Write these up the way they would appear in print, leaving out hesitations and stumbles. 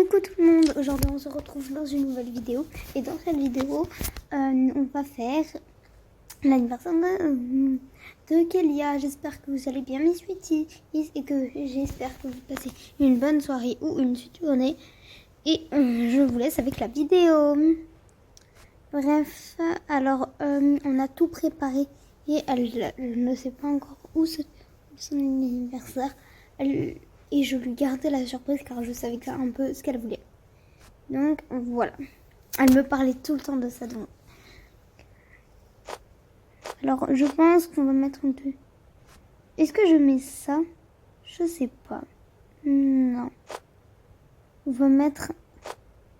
Coucou tout le monde, aujourd'hui on se retrouve dans une nouvelle vidéo et dans cette vidéo on va faire l'anniversaire de Kélia. J'espère que vous allez bien mes sweeties et que j'espère que vous passez une bonne soirée ou une suite journée et je vous laisse avec la vidéo. Bref, alors on a tout préparé et elle ne sait pas encore où son anniversaire. Et je lui gardais la surprise car je savais un peu ce qu'elle voulait. Donc voilà. Elle me parlait tout le temps de ça. Donc. Alors je pense qu'on va mettre un peu. Est-ce que je mets ça? Je sais pas. Non. On va mettre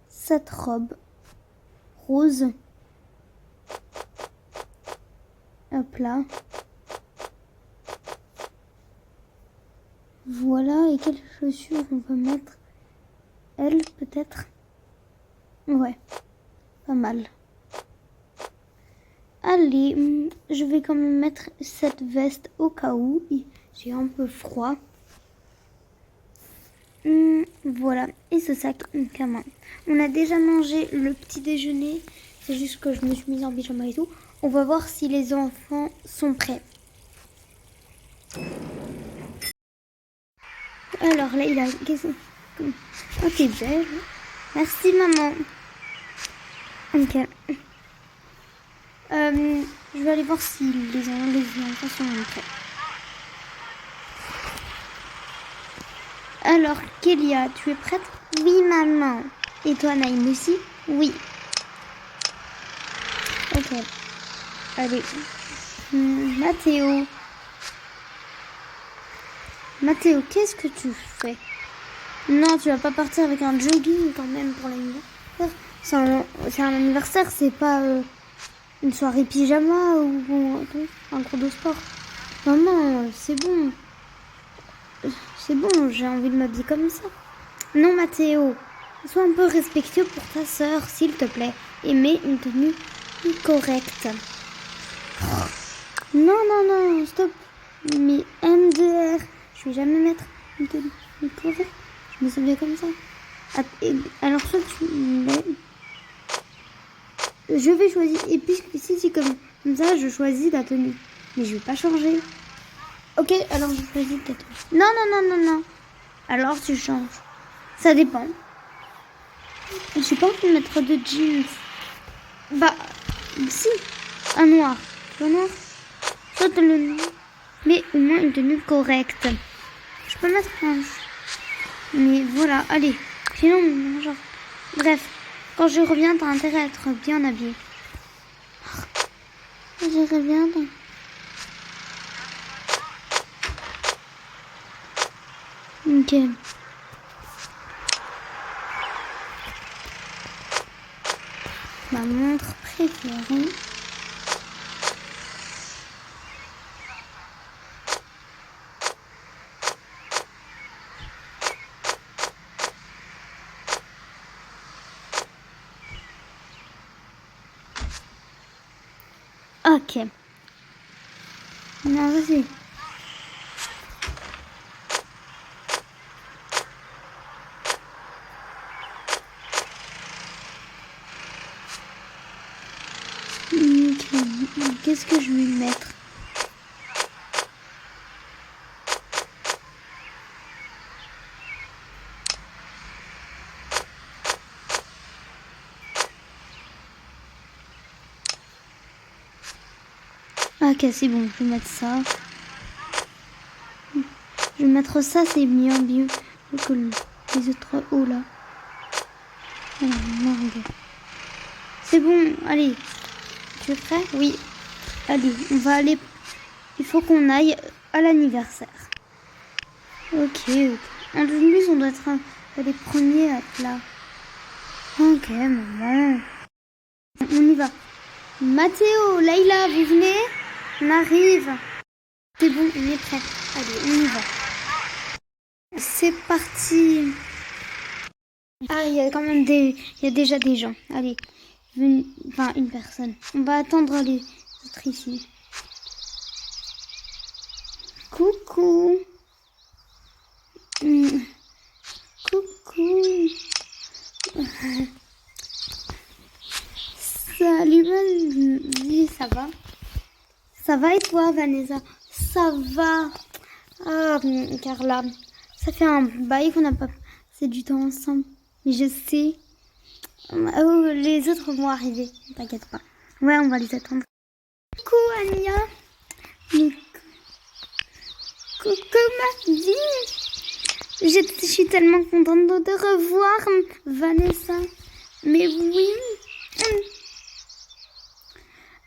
cette robe rose. Hop là. Voilà. Et quelles chaussures on va mettre? Elle peut-être? Ouais. Pas mal. Allez, je vais quand même mettre cette veste au cas où j'ai un peu froid. Voilà, et ce sac à main. On a déjà mangé le petit déjeuner, c'est juste que je me suis mise en pyjama et tout. On va voir si les enfants sont prêts. Alors là, il a... Oh, t'es belle. Merci maman. Ok. Je vais aller voir si les enfants sont prêts. Alors, Kélia, tu es prête? Oui, maman. Et toi, Naïm aussi? Oui. Ok. Allez. Mathéo. Mathéo, qu'est-ce que tu fais? Non, tu vas pas partir avec un jogging quand même pour l'anniversaire. C'est un anniversaire, c'est pas une soirée pyjama ou un cours de sport. Maman, c'est bon. C'est bon, j'ai envie de m'habiller comme ça. Non, Mathéo, sois un peu respectueux pour ta sœur, s'il te plaît. Et mets une tenue correcte. Non, non, non, stop. Mais MDR, je vais jamais mettre une tenue correcte. Je me souviens comme ça. Alors, soit tu mets... Je vais choisir. Et puis, si comme ça, je choisis ta tenue. Mais je vais pas changer. Ok, alors je choisis ta tenue. Non, non, non, non, non. Alors, tu changes. Ça dépend. J'ai pas envie de mettre de jeans. Bah, si. Un noir. Le noir. Soit le noir. Mais au moins une tenue correcte. Je peux mettre un. Mais voilà, allez. Sinon, genre. Bref, quand je reviens, t'as intérêt à être bien habillé. Je reviens. Ok. Ma montre préférée. Ok. Non, vas-y. Qu'est-ce que je vais mettre? Ok, c'est bon, je vais mettre ça. Je vais mettre ça, c'est bien mieux que les autres hauts là. Alors, non, regarde. C'est bon, allez. Tu es prêt? Oui. Allez, on va aller. Il faut qu'on aille à l'anniversaire. Ok. En plus, on doit être les premiers à être là. Ok, maman. On y va. Mathéo, Laïla, vous venez? On arrive. C'est bon, on est prêt. Allez, on y va. C'est parti. Ah, il y a quand même il y a déjà des gens. Allez, enfin une personne. On va attendre les autres ici. Coucou. Coucou. Salut Vanessa, ça va? Ça va et toi Vanessa? Ça va. Ah Carla, ça fait un bail qu'on n'a pas passé du temps ensemble. Mais je sais. Oh, les autres vont arriver, t'inquiète pas. Ouais, on va les attendre. Coucou Ania. Coucou ma vie. Je suis tellement contente de te revoir Vanessa. Mais oui.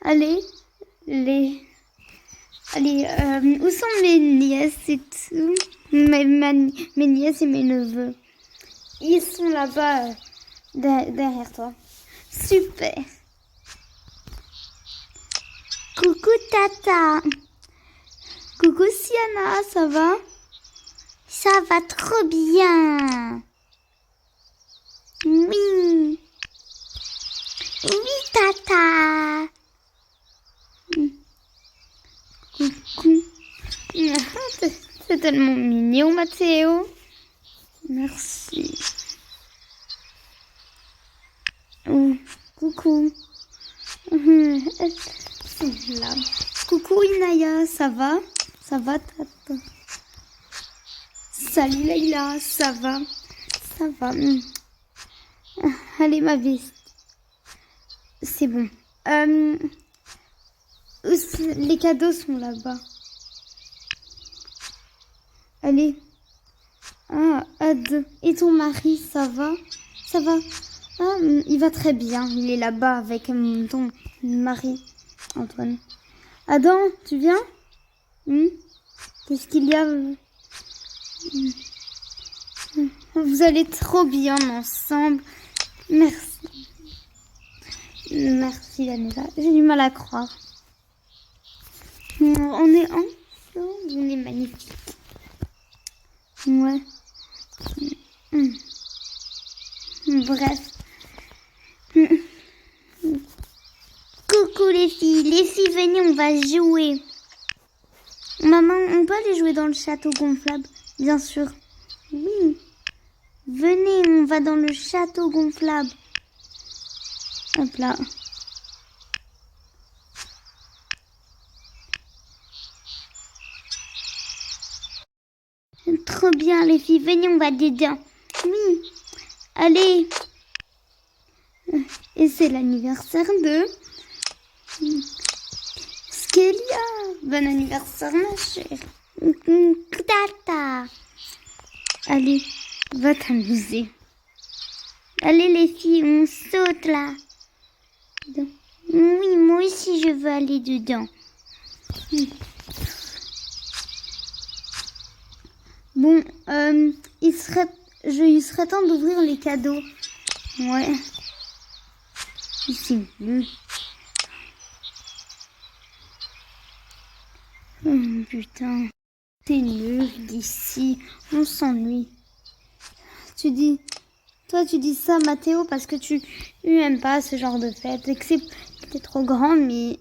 Allez, où sont mes nièces et tout? Mes nièces et mes neveux. Ils sont là-bas, derrière toi. Super. Coucou Tata. Coucou Siana, ça va? Ça va trop bien. Oui. Oui, Tata. Coucou. C'est tellement mignon, Mathéo. Merci. Oh, coucou. Là. Coucou Inaya, ça va? Ça va, Tata? Salut Leïla, ça va? Ça va. Allez, ma vie. C'est bon. Les cadeaux sont là-bas. Allez. Ah, Ad. Et ton mari, ça va? Ça va? Ah, il va très bien. Il est là-bas avec ton mari, Antoine. Adam, tu viens? Qu'est-ce qu'il y a? Vous allez trop bien ensemble. Merci. Merci, Vanessa. J'ai du mal à croire. On est ensemble. On est magnifique. Ouais. Bref. Coucou les filles. Les filles, venez, on va jouer. Maman, on peut aller jouer dans le château gonflable? Bien sûr. Oui. Venez, on va dans le château gonflable. Hop là. Trop bien les filles, venez, on va dedans. Oui. Allez. Et c'est l'anniversaire de Skelia. Bon anniversaire ma chérie. Tata. Allez, va t'amuser. Allez les filles, on saute là. Oui, moi aussi je veux aller dedans. Bon, il serait temps d'ouvrir les cadeaux. Ouais. C'est nul. Putain. C'est nul d'ici. On s'ennuie. Toi tu dis ça Mathéo parce que tu aimes pas ce genre de fête et que c'est trop grand, mais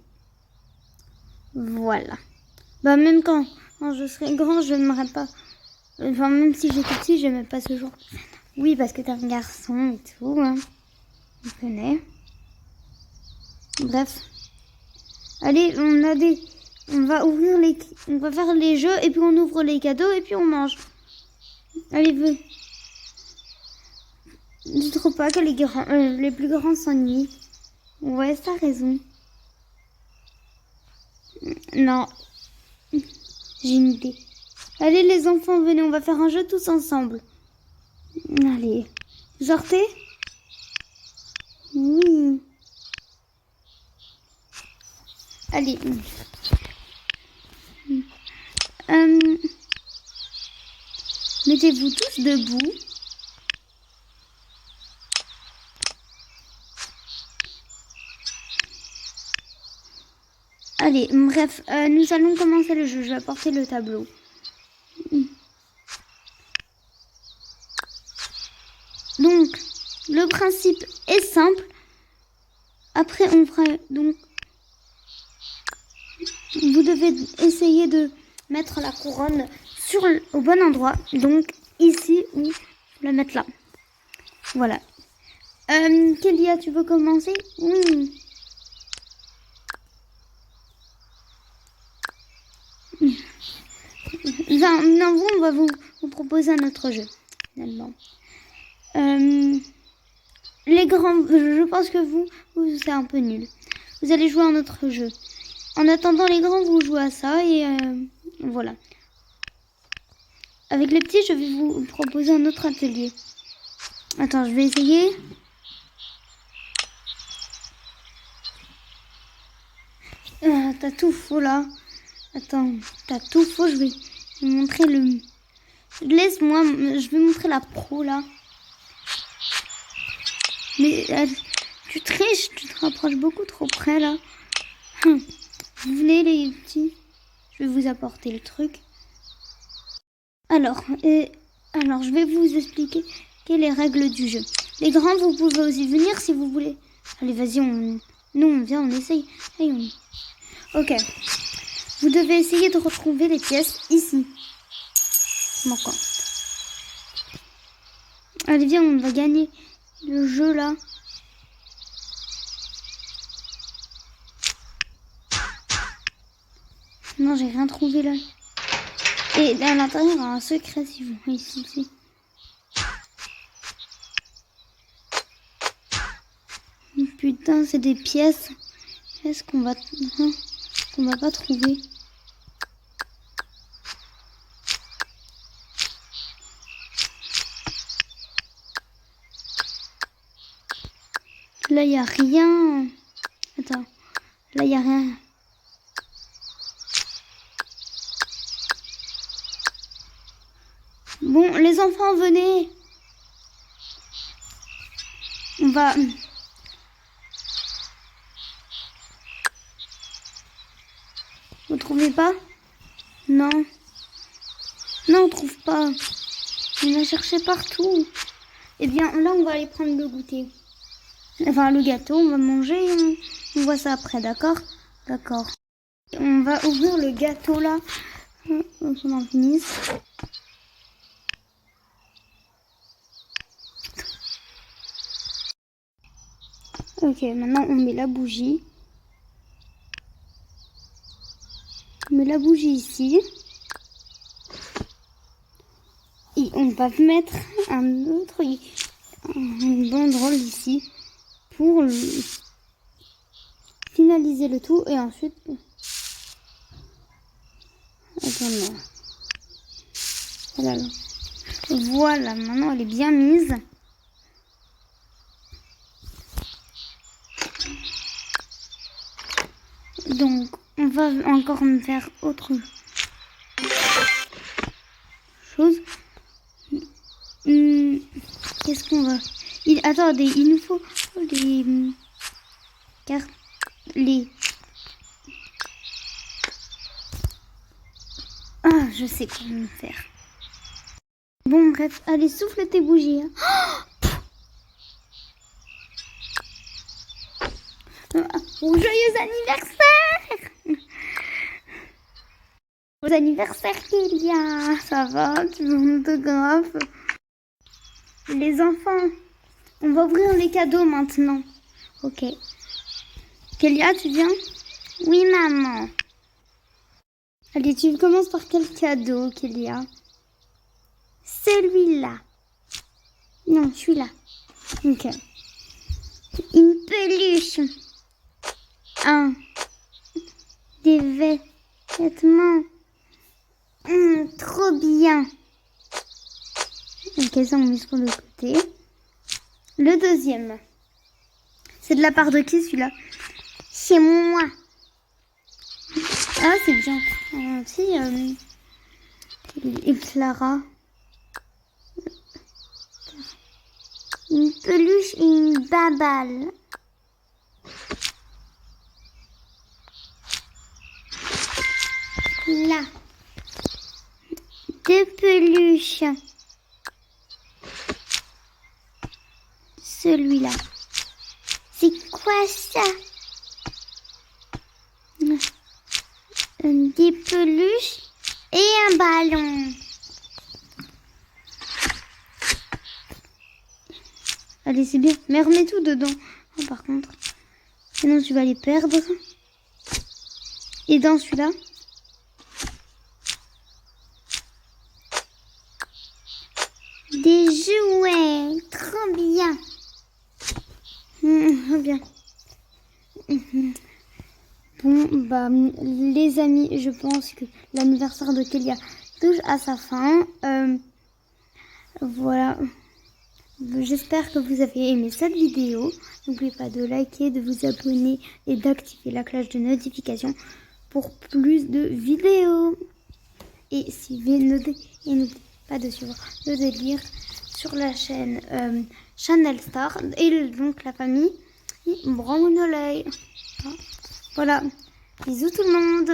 voilà. Bah même quand je serai grand, je n'aimerais pas. Enfin même si j'étais petit, j'aimais pas ce genre. Oui parce que t'es un garçon et tout. Hein. On connaît. Bref. Allez, on va faire les jeux et puis on ouvre les cadeaux et puis on mange. Allez, veux. Je trouve pas que les plus grands s'ennuient. Ouais, t'as raison. Non. J'ai une idée. Allez les enfants, venez, on va faire un jeu tous ensemble. Allez. Sortez? Oui. Allez. Mettez-vous tous debout. Allez, bref, nous allons commencer le jeu. Je vais apporter le tableau. Donc, le principe est simple. Après, on fera donc. Vous devez essayer de mettre la couronne au bon endroit. Donc, ici ou la mettre là. Voilà. Kélia, tu veux commencer? Oui. Non, on va vous proposer un autre jeu, finalement. Les grands, je pense que vous c'est un peu nul. Vous allez jouer à un autre jeu. En attendant, les grands, vous jouez à ça et voilà. Avec les petits, je vais vous proposer un autre atelier. Attends, je vais essayer. T'as tout faux là. Attends, t'as tout faux. Je vais vous montrer le... Laisse-moi, je vais montrer la pro là. Mais tu triches, tu te rapproches beaucoup trop près là. Vous venez les petits. Je vais vous apporter le truc. Alors, je vais vous expliquer les règles du jeu. Les grands, vous pouvez aussi venir si vous voulez. Allez, vas-y, nous on vient, on essaye. Allez, Ok. Vous devez essayer de retrouver les pièces ici. Manquantes. Allez, viens, on va gagner le jeu là. Non, j'ai rien trouvé là. Et à l'intérieur, il y a un secret si vous voulez ici. Putain, c'est des pièces. Est-ce qu'on va pas trouver? Là, il n'y a rien. Attends. Là, il n'y a rien. Bon, les enfants, venez. On va... Vous trouvez pas? Non. Non, on trouve pas. On a cherché partout. Eh bien, là, on va aller prendre le goûter. Enfin, le gâteau, on va manger. On voit ça après, d'accord? D'accord. On va ouvrir le gâteau, là. On en finisse. Ok, maintenant, on met la bougie. On met la bougie ici. Et on va mettre une banderole ici pour finaliser le tout et ensuite... Attends, voilà, maintenant elle est bien mise. Donc, on va encore faire autre chose. Qu'est-ce qu'on va... Attendez, il nous faut les cartes... Ah, je sais comment faire. Bon, bref, allez, souffle tes bougies. Joyeux anniversaire! Joyeux anniversaire, Kélia! Ça va? Tu veux un autographe? Les enfants, on va ouvrir les cadeaux maintenant. Ok. Kélia, tu viens? Oui, maman. Allez, tu commences par quel cadeau, Kélia? Celui-là. Non, celui-là. Ok. Une peluche. Des vêtements. Trop bien. Ok, ça on met sur le côté. Le deuxième. C'est de la part de qui celui-là? C'est moi. Ah, c'est bien. Et Clara. Une peluche et une babale. Là. 2 peluches. Celui-là. C'est quoi ça? Des peluches et un ballon. Allez, c'est bien. Mais remets tout dedans. Oh, par contre. Sinon, tu vas les perdre. Et dans celui-là. Des jouets. Trop bien. Bien. Bon, bah, les amis, je pense que l'anniversaire de Kélia touche à sa fin. Voilà. J'espère que vous avez aimé cette vidéo. N'oubliez pas de liker, de vous abonner et d'activer la cloche de notification pour plus de vidéos. Et n'oubliez pas de suivre le délire sur la chaîne Channel Star et donc la famille Brown Voilà. Bisous tout le monde.